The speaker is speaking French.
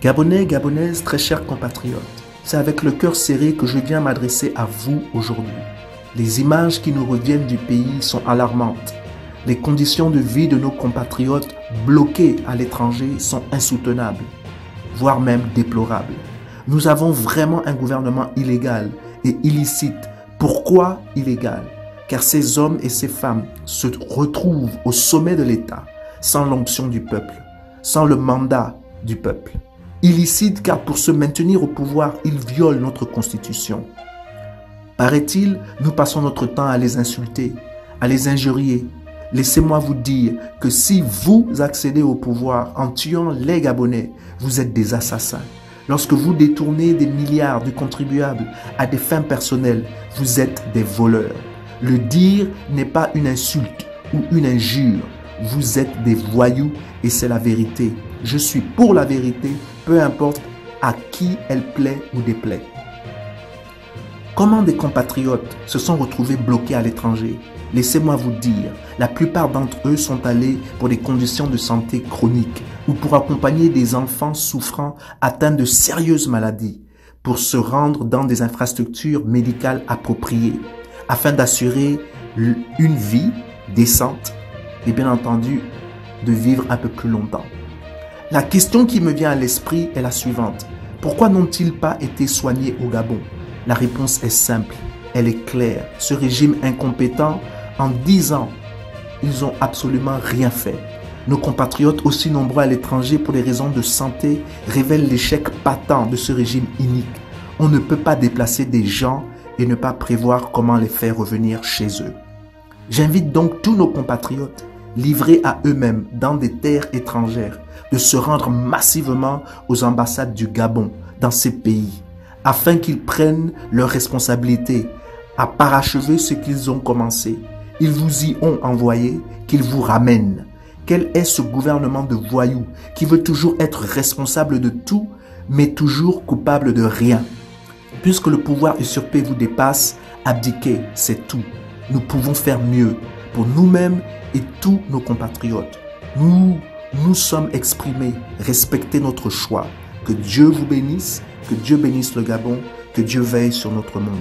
Gabonais, Gabonaises, très chers compatriotes, c'est avec le cœur serré que je viens m'adresser à vous aujourd'hui. Les images qui nous reviennent du pays sont alarmantes. Les conditions de vie de nos compatriotes bloqués à l'étranger sont insoutenables, voire même déplorables. Nous avons vraiment un gouvernement illégal et illicite. Pourquoi illégal? Car ces hommes et ces femmes se retrouvent au sommet de l'État, sans l'onction du peuple, sans le mandat du peuple. Illicite car pour se maintenir au pouvoir, ils violent notre constitution. Paraît-il, nous passons notre temps à les insulter, à les injurier. Laissez-moi vous dire que si vous accédez au pouvoir en tuant les Gabonais, vous êtes des assassins. Lorsque vous détournez des milliards du contribuable à des fins personnelles, vous êtes des voleurs. Le dire n'est pas une insulte ou une injure. Vous êtes des voyous et c'est la vérité. Je suis pour la vérité, peu importe à qui elle plaît ou déplaît. Comment des compatriotes se sont retrouvés bloqués à l'étranger? Laissez-moi vous dire, la plupart d'entre eux sont allés pour des conditions de santé chroniques ou pour accompagner des enfants souffrant atteints de sérieuses maladies, pour se rendre dans des infrastructures médicales appropriées, afin d'assurer une vie décente et bien entendu de vivre un peu plus longtemps. La question qui me vient à l'esprit est la suivante. Pourquoi n'ont-ils pas été soignés au Gabon? La réponse est simple, elle est claire. Ce régime incompétent, en 10 ans, ils n'ont absolument rien fait. Nos compatriotes, aussi nombreux à l'étranger pour des raisons de santé, révèlent l'échec patent de ce régime inique. On ne peut pas déplacer des gens et ne pas prévoir comment les faire revenir chez eux. J'invite donc tous nos compatriotes, livrés à eux-mêmes dans des terres étrangères, de se rendre massivement aux ambassades du Gabon, dans ces pays, afin qu'ils prennent leurs responsabilités à parachever ce qu'ils ont commencé. Ils vous y ont envoyé, qu'ils vous ramènent. Quel est ce gouvernement de voyous qui veut toujours être responsable de tout, mais toujours coupable de rien? Puisque le pouvoir usurpé vous dépasse, abdiquez, c'est tout. Nous pouvons faire mieux pour nous-mêmes et tous nos compatriotes. Nous sommes exprimés, respectez notre choix. Que Dieu vous bénisse, que Dieu bénisse le Gabon, que Dieu veille sur notre monde.